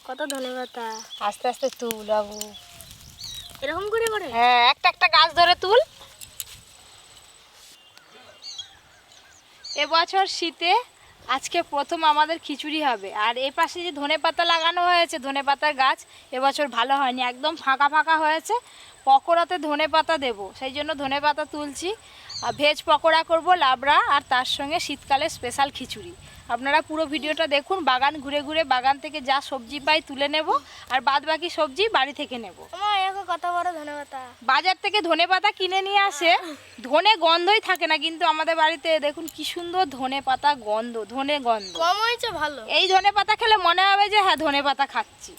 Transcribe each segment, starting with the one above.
কত ধনেপাতা। আস্তে আস্তে তুল বাবু, এরকম করে করে? হ্যাঁ, একটা একটা গাছ ধরে তুল। এবছর শীতে আজকে প্রথম আমাদের খিচুড়ি হবে। আর এ পাশে যে ধনেপাতা লাগানো হয়েছে, ধনেপাতার গাছ এবছর ভালো হয়নি, একদম ফাঁকা ফাঁকা হয়েছে। পকোড়াতে ধনেপাতা দেবো, সেই জন্য ধনেপাতা তুলছি। আর ভেজ পকোড়া করব, লাবড়া, আর তার সঙ্গে শীতকালে স্পেশাল খিচুড়ি। আপনারা পুরো ভিডিওটা দেখুন। বাগান ঘুরে ঘুরে বাগান থেকে যা সবজি পাই তুলে নেব, আর বাদ বাকি সবজি বাড়ি থেকে নেব। কত বড় ধনেপাতা। বাজার থেকে ধনেপাতা কিনে নিয়ে আসে, ধনে গন্ধই থাকে না, কিন্তু আমাদের বাড়িতে দেখুন কি সুন্দর ধনেপাতা গন্ধ, ধনে গন্ধ। কম হয়েছে ভালো। এই ধনেপাতা খেলে মনে হবে যে হ্যাঁ ধনেপাতা খাচ্ছি।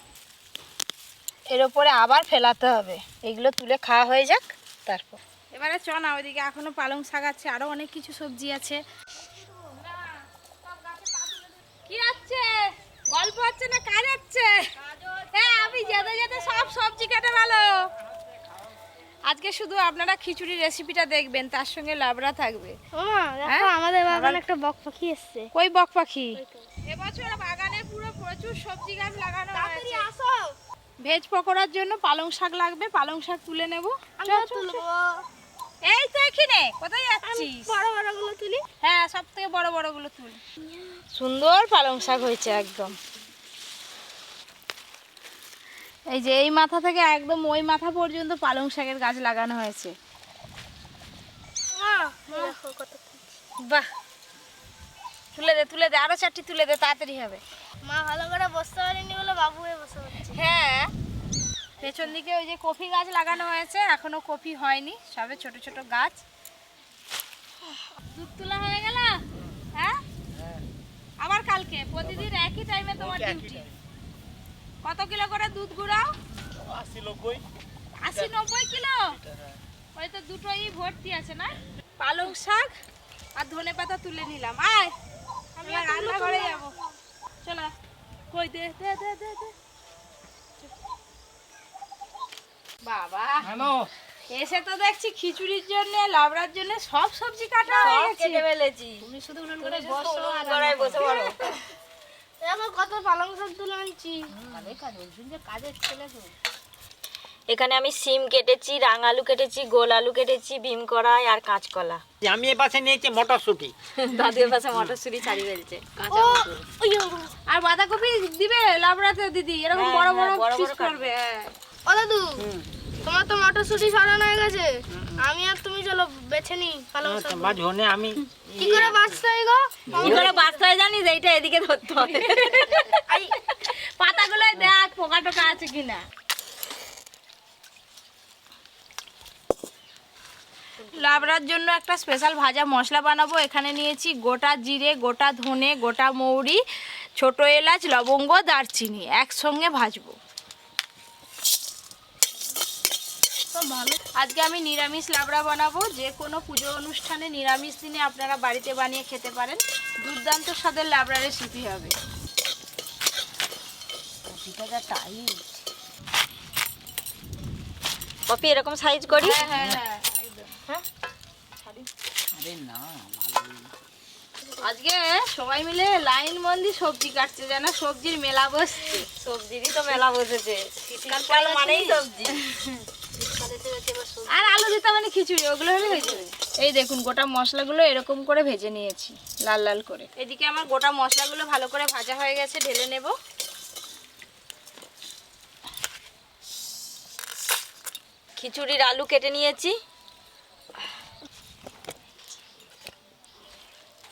এর উপরে আবার ফেলাতে হবে, এগুলো তুলে খাওয়া হয়ে যাক তারপর। এবারে চ না, ওইদিকে এখনো পালং শাক আছে, আরো অনেক কিছু সবজি আছে। কি হচ্ছে? গল্প হচ্ছে না কাজ হচ্ছে? হ্যাঁ, আমি যেতে যেতে সব সবজি কেটে ভালো। আজকে শুধু আপনারা খিচুড়ি রেসিপিটা দেখবেন, তার সঙ্গে লাবড়া থাকবে। দেখো আমাদের বাগানে একটা বক পাখি এসছে। কই বক পাখি? এবছর বাগানে পুরো প্রচুর সবজি গাছ লাগানো হয়েছে। আসো। ভেজ পকোড়ার জন্য পালং শাক লাগবে, পালং শাক তুলে নেব। এই তো এখানে, কোথায় যাচ্ছিস? বড় বড় গুলো তুলি। হ্যাঁ, সব থেকে বড় বড় গুলো তুল। সুন্দর পালং শাক হয়েছে একদম। এই যে এই মাথা থেকে একদম ওই মাথা পর্যন্ত পালং শাকের গাছ লাগানো হয়েছে। দেখো কত। বাহ, তুলে দে তুলে দে, আরো চারটি তুলে দে, তাড়াতাড়ি হবে। মা ভালো করে বসতে পারেনি বলে বাবু হয়ে বসে পড়ছে। হ্যাঁ, পেছন দিকে ওই যে কফি গাছ লাগানো হয়েছে, এখনো কফি হয়নি, সবে ছোট ছোট গাছ। দুধ তোলা হয়ে গেল? হ্যাঁ, আবার কালকে প্রতিদিন একই টাইমে তোমার ডিউটি। কত কিলো করে দুধ গুঁড়াও? 80-90 কিলো। ওই তো দুটোই ভর্তি আছে না? পালং শাক আর ধনেপাতা তুলে নিলাম। আয়, আমি রান্নাঘরে যাবো। চলো, কই দে দে দে দে দে। বাবা, এসে তো দেখছি খিচুড়ির জন্য, লাবড়ার জন্য সব সবজি কাটা হয়ে গেছে। কেটে ফেলেছি। তুমি শুধু উনুন করে বসো আর গড়ায় বসে পড়ো। দেখো কত পালং শাক তুলে আনছি। কাজের ছেলে তো। এখানে আমি সিম কেটেছি, রাঙালু কেটেছি, গোল আলু কেটেছি, ভীম কড়াই আর কাঁচকলা। আমি এ পাশে নিয়েছি মটরশুঁটি। দাদুর পাশে মটরশুঁটি ছাড়ি ফেলছে। আর বাঁধাকপি দিবে লাবড়াতে দিদি, এরকম বড় বড় পিস করবে। ও দাদু, তোমার তো মটরশুঁটি সরানো হয়ে গেছে। আমি আর তুমি চলো বেছে নি পালং শাক। মাঝনে আমি কি করে বাঁচতে হয় গো? কি করে বাঁচতে হয় জানিস? এইটা এদিকে ধরতে হবে। পাতাগুলো দেখ পোকা টোকা আছে কিনা। লাবড়ার জন্য একটা স্পেশাল ভাজা মশলা বানাবো। এখানে নিয়েছি গোটা জিরে, গোটা ধনে, গোটা মৌরি, ছোট এলাচ, লবঙ্গ, দারচিনি, একসঙ্গে ভাজবো। আজকে আমি নিরামিষ লাবড়া বানাবো। যে কোনো পুজো অনুষ্ঠানে নিরামিষ দিনে আপনারা বাড়িতে বানিয়ে খেতে পারেন। দুর্দান্ত স্বাদের লাবড়া রেসিপি হবে। কপি এরকম সাইজ করি। হ্যাঁ হ্যাঁ হ্যাঁ, আরে না, আজকে সবাই মিলে লাইন বন্দি সবজি কাটছে, যেন সবজির মেলা বসছে। সবজিরই তো মেলা বসেছে, শীতকাল মানেই সবজি। আর আলু দিতে মানে খিচুড়ি, ওগুলো হলে হয়ে যাবে। এই দেখুন গোটা মশলাগুলো এরকম করে ভেজে নিয়েছি লাল লাল করে। এদিকে আমার গোটা মশলাগুলো ভালো করে ভাজা হয়ে গেছে, ঢেলে নেব। খিচুড়ির আলু কেটে নিয়েছি।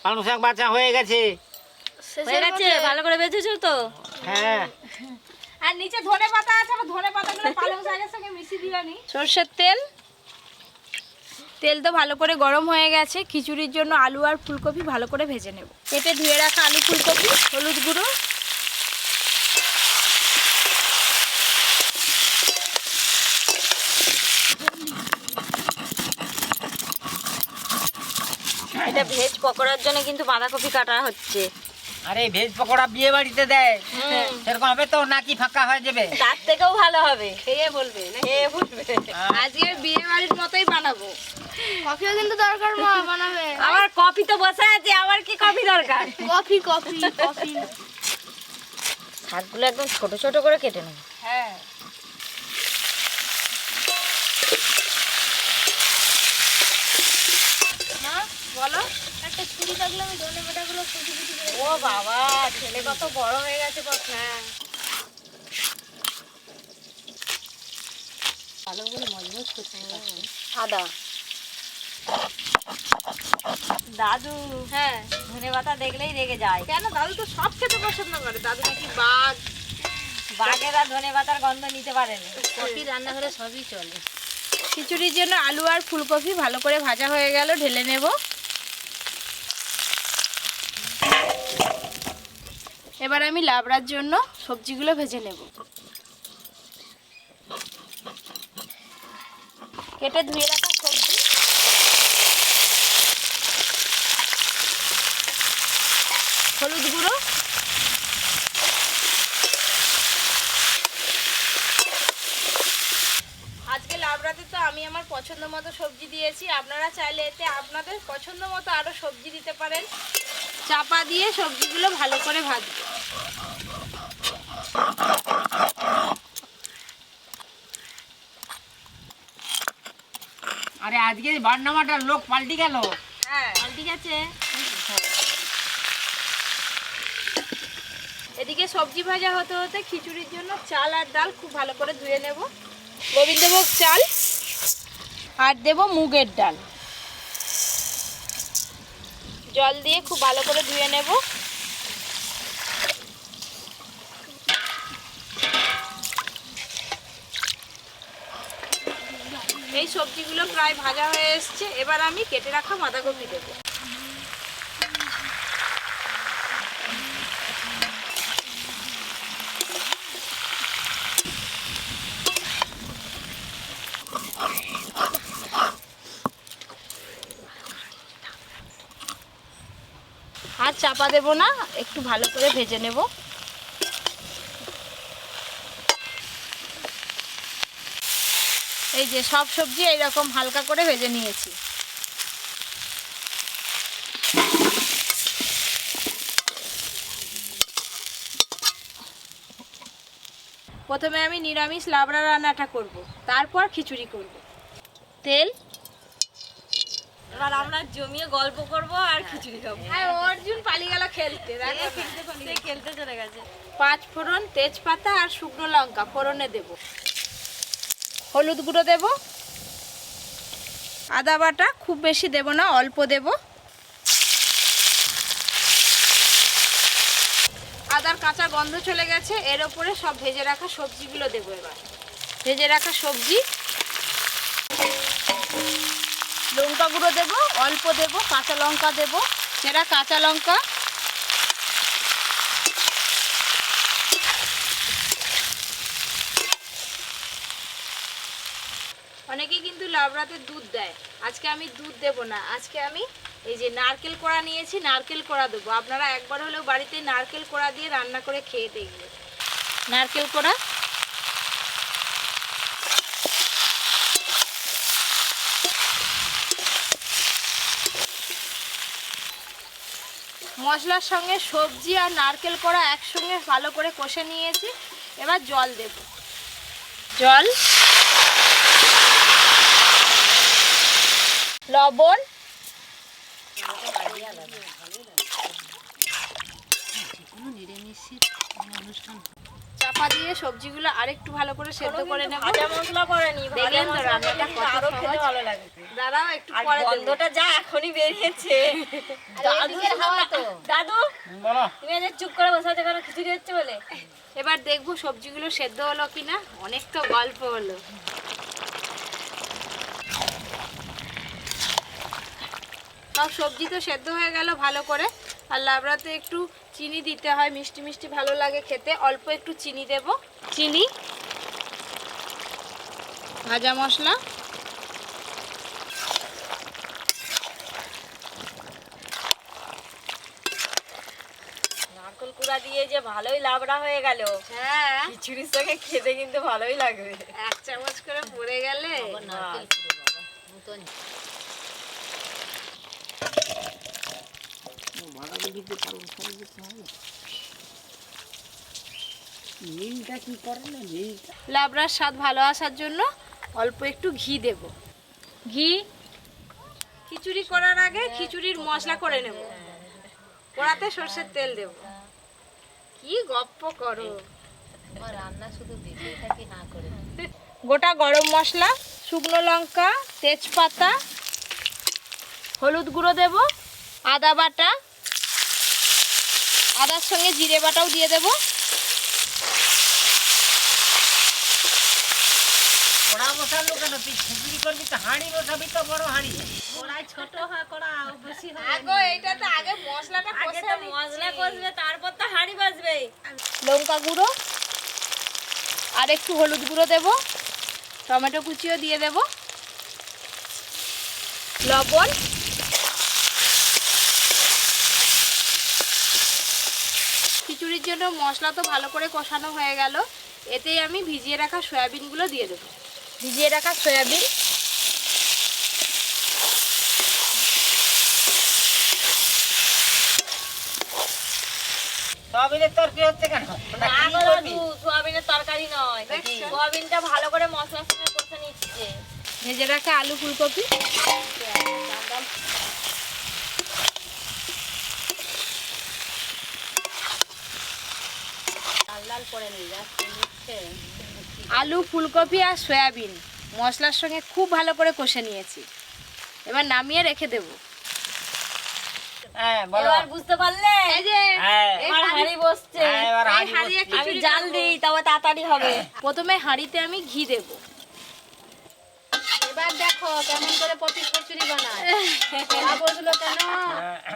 পালং শাক বাছা হয়ে গেছে। হয়ে গেছে, ভালো করে ভেজেছো তো? হ্যাঁ, আর নিচে ধনে পাতা আছে, আমার ধনে পাতাগুলো পালং শাকের সঙ্গে মিশিয়ে দিলানি। সরষের তেল, তেল তো ভালো করে গরম হয়ে গেছে। খিচুড়ির জন্য আলু আর ফুলকপি ভালো করে ভেজে নেব। কেটে ধুয়ে রাখা আলু ফুলকপি, হলুদ গুঁড়ো, এটা ভেজ পকোড়ার জন্য কিন্তু বাঁধাকপি কাটা হচ্ছে। আরে ভেজ পকোড়া বিয়ে বাড়িতে দেয়, সেরকম হবে তো নাকি ফাঁকা হয়ে যাবে? তার থেকেও ভালো হবে, খেয়ে বলবে, খেয়ে বলবে। আজকে বিয়ে বাড়ির মতোই বানাবো। কফিও কিন্তু দরকার, মা বানাবে। আমার কফি তো বসে আছে, আমার কি কফি দরকার? Coffee coffee coffee. শাকগুলো একদম ছোট ছোট করে কেটে নেব। হ্যাঁ, মা বলো। একটা ছুরি থাকলে আমি ধনে পাতাগুলো কুচি কুচি করে ও বাবা, ছেলে কত বড় হয়ে গেছে। হ্যাঁ, ভালো করে মজবুত করতে আদা। দাদু হ্যাঁ। ধনে পাতা দেখলেই রেগে যায়। কেন? দাদু তো সব খেতে পছন্দ করে। দাদু নাকি বাঘ। বাঘেরা ধনে পাতার গন্ধ নিতে পারে না। কফি রান্নাঘরে সবই চলে। খিচুড়ির জন্য আলু আর ফুলকপি ভালো করে ভাজা হয়ে গেল, ঢেলে নেব। এবার আমি লাবড়ার জন্য সবজিগুলো ভেজে নেব। কেটে ধুয়ে রাখা সবজি, হলুদ গুঁড়ো, আজকে লাবড়াতে তো আমি আমার পছন্দ মতো সবজি দিয়েছি। আপনারা চাইলে এতে আপনাদের পছন্দ মতো আরও সবজি দিতে পারেন। চাপা দিয়ে সবজিগুলো ভালো করে ভাজবো। আরে আজকে বান্নামাটার লোক পাল্টি গেল। হ্যাঁ, ঠিক আছে। এদিকে সবজি ভাজা হতে হতে খিচুড়ির জন্য চাল আর ডাল খুব ভালো করে ধুয়ে নেব। গোবিন্দভোগ চাল আর দেব মুগের ডাল, জল দিয়ে খুব ভালো করে ধুয়ে নেব। এই সবজিগুলো প্রায় ভাজা হয়ে এসছে। এবার আমি কেটে রাখা বাঁধাকপি দেবো। আর চাপা দেব না, একটু ভালো করে ভেজে নেব। এই যে সব সবজি এইরকম হালকা করে ভেজে নিয়েছি। প্রথমে আমি নিরামিষ লাবড়া রান্নাটা করব, তারপর খিচুড়ি করব। তেল, এবার আমরা জমিয়ে গল্প করব আর খিচুড়ি খাবো। হ্যাঁ, অর্জুন পালিয়ে গেল খেলতে। সে খেলতে চলে গেছে। 5 ফোড়ন, তেজপাতা আর শুকনো লঙ্কা ফোড়নে দেব। হলুদ গুঁড়ো দেব, আদা বাটা খুব বেশি দেব না, অল্প দেব। আদার কাঁচা গন্ধ চলে গেছে। এর ওপরে সব ভেজে রাখা সবজিগুলো দেবো। এবার ভেজে রাখা সবজি, লঙ্কা গুঁড়ো দেব, অল্প দেব, কাঁচা লঙ্কা দেব, এরা কাঁচা লঙ্কা, অনেকেই কিন্তু লাবড়াতে দুধ দেয়। আজকে আমি দুধ দেব না, আজকে আমি এই যে নারকেল কোড়া নিয়েছি, নারকেল কোড়া দেবো। আপনারা একবার হলেও বাড়িতে নারকেল কোড়া দিয়ে রান্না করে খেয়ে দেখবেন। নারকেল কোড়া, মশলার সঙ্গে সবজি আর নারকেল কোড়া একসঙ্গে ভালো করে কষে নিয়েছি। এবার জল দেব, জল, লবণ, চাপা দিয়ে সবজিগুলো আরেকটু ভালো করে সেদ্ধ করে নেব। ভাজা মশলা করেনি, দেখলেন তো রান্নাটা কত আরো খেতে সহজ। ভালো লাগে। দাঁড়াও একটু আর পরে দেব। গন্ধটা যা এখনই বেরিয়েছে। এদিকের হাওয়া তো। দাদু বলো। তুমি আজ চুপ করে বসে আছো কেন? খিচুড়ি হচ্ছে বলে? এবার দেখবো সবজিগুলো সেদ্ধ হলো কিনা। অনেক তো গল্প হলো। সব সবজি তো সেদ্ধ হয়ে গেল ভালো করে। আর লাবড়াতে একটু চিনি দিতে হয়, মিষ্টি মিষ্টি ভালো লাগে খেতে। অল্প একটু চিনি দেব, চিনি, ভাজা মশলা, নারকেল কুড়া দিয়ে যে ভালোই লাবড়া হয়ে গেল। হ্যাঁ, খিচুড়ির সঙ্গে খেতে কিন্তু ভালোই লাগবে। 1 চামচ করে পড়ে গেলে। নীলটা কি করে না নীলটা? লাবড়ার স্বাদ ভালো আসার জন্য অল্প একটু ঘি দেব। ঘি খিচুড়ি করার আগে খিচুড়ির মশলা করে নেব। কড়াতে সর্ষের তেল দেব। কি গপ্প করো, রান্না শুধু দেখেই থাকি না করে। গোটা গরম মশলা, শুকনো লঙ্কা, তেজপাতা, হলুদ গুঁড়ো দেব, আদা বাটা, আদার সঙ্গে জিরে বাটাও দিয়ে দেব। কড়া বসালো কেন? তুই খিচুড়ি করবি তো হাঁড়ি বসাবি, তো বড় হাঁড়ি। কড়াই ছোট হয়, কড়া বেশি হয়। এইটাতে আগে মশলাটা আগে তো মশলা কষবে, তারপর তো হাঁড়ি বাজবে। লঙ্কা গুঁড়ো আর একটু হলুদ গুঁড়ো দেব, টমেটো কুচিও দিয়ে দেব, লবণ, খিচুড়ির জন্য মশলা তো ভালো করে কষানো হয়ে গেল। এতেই আমি ভিজিয়ে রাখা সয়াবিনগুলো দিয়ে দেবো। ভিজিয়ে রাখা সয়াবিন, সয়াবিনের তরকারি হচ্ছে কেন? ওটা না কি গো করবি? দাদু, সোয়াবিনের তরকারি নয়, সোয়াবিনটা ভালো করে মশলার সঙ্গে কষে নিচ্ছে। ভেজে রাখা আলু ফুলকপি, লাল লাল করে নিচ্ছে। আলু ফুলকপি আর সয়াবিন মশলার সঙ্গে খুব ভালো করে কষে নিয়েছি। এবার নামিয়ে রেখে দেব। হ্যাঁ বলো। এবার বুঝতে পারলে? এই যে হ্যাঁ আমার হাঁড়ি বসছে। হ্যাঁ, এবার এই হাঁড়ি হাঁড়িয়ে বসছে। আমি খিচুড়ি জাল করবো। দিই, তবে তাড়াতাড়ি হবে। প্রথমে হাঁড়িতে আমি ঘি দেব। এবার দেখো কেমন করে পপি খিচুড়ি বানায়। কড়া বসলো কেন?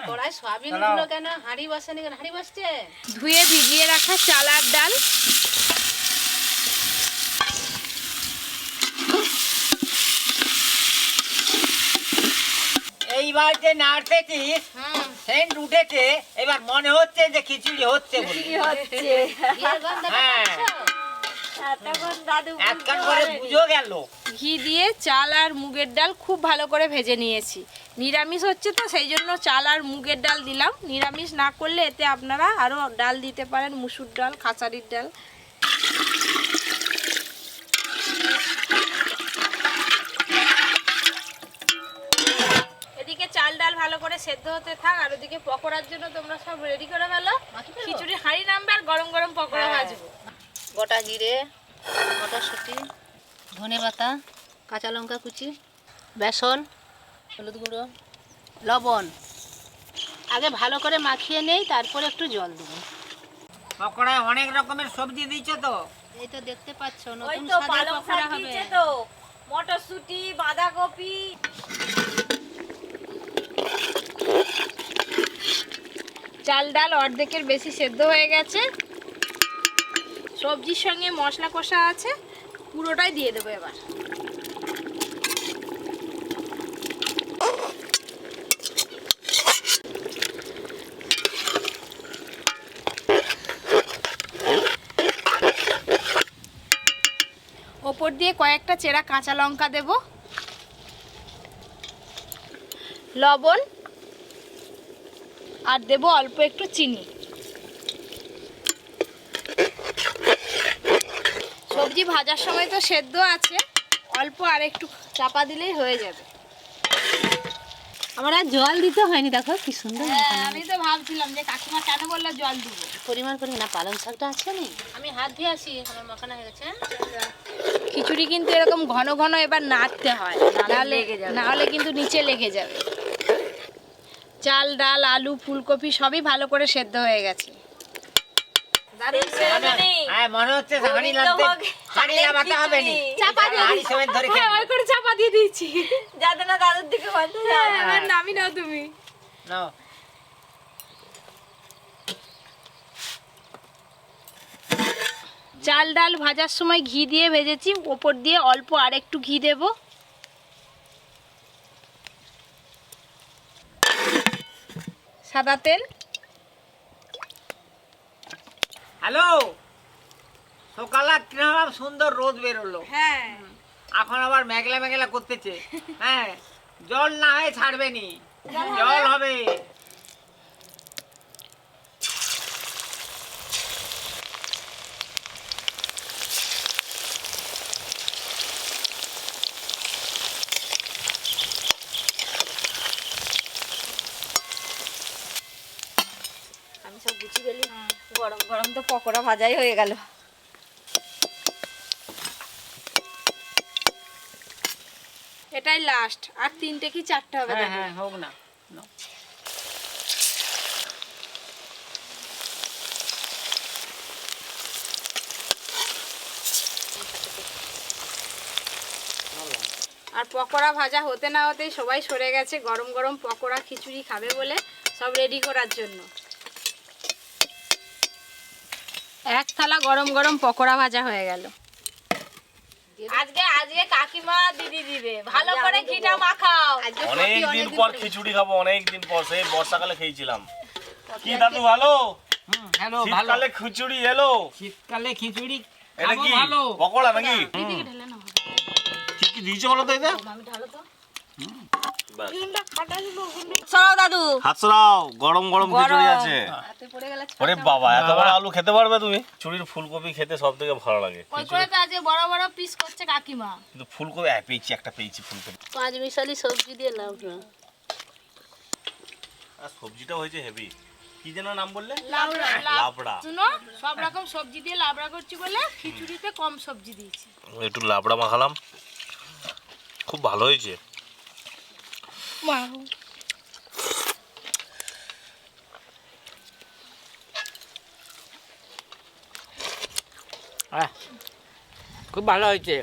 কড়াই সয়াবিন গুলো কেন? হাঁড়ি বসেনি কেন? হাঁড়ি বসছে। ধুয়ে ভিজিয়ে রাখা চাল আর ডাল, এইবার যে নাড়তেছিস সেন্ট উঠেছে, এবার মনে হচ্ছে যে খিচুড়ি হচ্ছে বলে। ঘিয়ের গন্ধটা হ্যাঁ। পাচ্ছো? তখন দাদু একখান করে বুঝো গেল। ঘি দিয়ে চাল আর মুগের ডাল খুব ভালো করে ভেজে নিয়েছি। নিরামিষ হচ্ছে তো সেই জন্য চাল আর মুগের ডাল দিলাম। নিরামিষ না করলে এতে আপনারা আরও ডাল দিতে পারেন, মুসুর ডাল, খাসারির ডাল। এদিকে চাল ডাল ভালো করে সেদ্ধ হতে থাক, আর ওদিকে পকোড়ার জন্য তোমরা সব রেডি করে ফেলো। খিচুড়ি হাঁড়ি নামবে আর গরম গরম পকোড়া ভাজবো। গোটা জিরে, মটরশুঁটি, ধনেপাতা, কাঁচা লঙ্কা কুচি, বেসন, হলুদ গুঁড়ো, লবণ আগে ভালো করে মাখিয়ে নেই, তারপরে একটু জল দেবো। পকোড়ায় অনেক রকমের সবজি দিয়েছো তো। এই তো দেখতে পাচ্ছ ওই নতুন তো স্বাদের পালং পকোড়া শাক হবে। দিয়েছে তো, মটরশুঁটি, বাঁধাকপি। চাল ডাল অর্ধেকের বেশি সেদ্ধ হয়ে গেছে। সবজির সঙ্গে মশলা কষা আছে, পুরোটাই দিয়ে দেবো এবার। ওপর দিয়ে কয়েকটা চেরা কাঁচা লঙ্কা দেব, লবণ আর দেব অল্প একটু চিনি। সবজি ভাজার সময় তো সেদ্ধ আছে, অল্প আর একটু চাপা দিলেই হয়ে যাবে। আমার আর জল দিতে হয়নি, দেখো কি সুন্দর মাখানো। আমি তো ভাবছিলাম যে কাকিমা কেন বললো জল দিব। পরিমাণ করে না, পালং শাকটা আছে নি, আমি হাত ধুয়ে আসি, আমার মাখানো হয়ে গেছে। খিচুড়ি কিন্তু এরকম ঘন ঘন এবার নাড়তে হয়, নাহলে কিন্তু নিচে লেগে যাবে। চাল ডাল আলু ফুলকপি সবই ভালো করে সেদ্ধ হয়ে গেছে। হ্যাঁ মনে হচ্ছে হাঁড়ি লাগবে, হাঁড়ি লাগাতে হবে নি। চাপা দিয়ে হাঁড়ি সমেত ধরে খেয়ে ওই করে চাপা দিয়ে দিয়েছি। যাতে না দাদুর দিকে বলতে যায়। এবার নামি নাও তুমি। নাও। চাল ডাল ভাজার সময় ঘি দিয়ে ভেজেছি, ওপর দিয়ে অল্প আর একটু ঘি দেব। সাদা তেল। হ্যালো, সকালে কিরকম সুন্দর রোদ বেরোলো, হ্যাঁ এখন আবার মেঘলা মেঘলা করতেছে। হ্যাঁ জল না হয়ে ছাড়বে নি, জল হবে। পকোড়া ভাজাই হয়ে গেল। এটাই লাস্ট, আর 3টে কি 4টে হবে? হ্যাঁ দেখো। হ্যাঁ হোক না। নাও। আর পকোড়া ভাজা হতে না হতেই সবাই সরে গেছে গরম গরম পকোড়া খিচুড়ি খাবে বলে, সব রেডি করার জন্য। এক থালা গরম গরম পকোড়া ভাজা হয়ে গেল। আজকে কাকিমা দিদি দিবে, ভালো করে ঘিটা মাখাও। অনেক দিন পর খিচুড়ি খাবো, অনেক দিন পর, সেই বর্ষাকালে খেয়েছিলাম। কি দাদু ভালো? হ্যালো ভালো। শীতকালে খিচুড়ি এলো। শীতকালে খিচুড়ি এটা খাবো কি ভালো। পকোড়া নাকি? কি কি দিয়েছো বলো তো এটা? ব্যাস। সরাও দাদু। হাত সরাও, গরম গরম খিচুড়ি আছে। হাতে পড়ে গেলে ওরে বাবা, এত বড় আলু খেতে পারবে তুমি? চুরির ফুলকপি খেতে সব থেকে ভালো লাগে। ওই করে তো আজকে বড় বড় পিস করছে কাকিমা। কিন্তু ফুলকপি পেয়েছি, একটা পেয়েছি ফুলকপি। 5 মিশালি সবজি দিয়ে লাবড়া। আর সবজিটা হয়েছে হেভি। কি যেন নাম বললে? লাবড়া। লাবড়া। শুনো, সব রকম সবজি দিয়ে লাবড়া করছি বলে খিচুড়িতে কম সবজি দিয়েছি। একটু লাবড়া মাখালাম, খুব ভালো হয়েছে। খুব ভালো হয়েছে।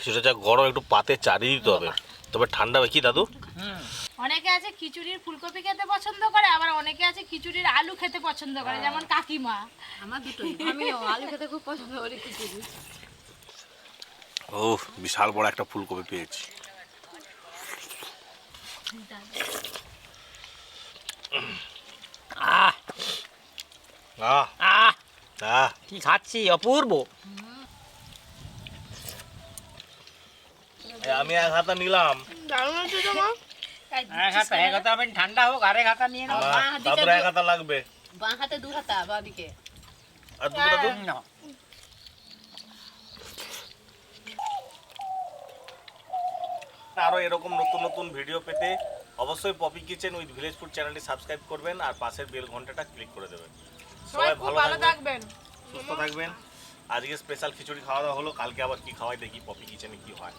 সেটা যা গরম, একটু পাতে চাড়িয়ে দিতে হবে, তবে ঠান্ডা হবে। কি দাদু? অনেকে আছে খিচুড়ির ফুলকপি খেতে পছন্দ করে, আবার অনেকে আছে খিচুড়ির আলু খেতে পছন্দ করে, যেমন কাকিমা। আমার দুটোই। আমিও আলু খেতে খুব পছন্দ করি খিচুড়ি। ও বিশাল বড় একটা ফুলকপি পেয়েছি। আহ আহ আহ আহ কি খাচ্ছি, অপূর্ব। আমি এক হাতা নিলাম। দারুণ হচ্ছে তো মা। এক হাতা আমি ঠান্ডা হোক, আরেক হাতা নিয়ে নাও। দাদুর এক হাতা লাগবে। বাঁ হাতে 2 হাতা, বাঁ দিকে। আর দুটো দাদু। নাও। আরো এরকম নতুন নতুন ভিডিও পেতে অবশ্যই Poppy kitchen with village food চ্যানেলটি সাবস্ক্রাইব করবেন আর পাশের বেল ঘন্টাটা ক্লিক করে দেবেন। সবাই খুব ভালো থাকবেন। সুস্থ থাকবেন। আজকে স্পেশাল খিচুড়ি খাওয়া দাওয়া হলো, কালকে আবার কি খাওয়াই দেখি পপি কিচেনে কি হয়।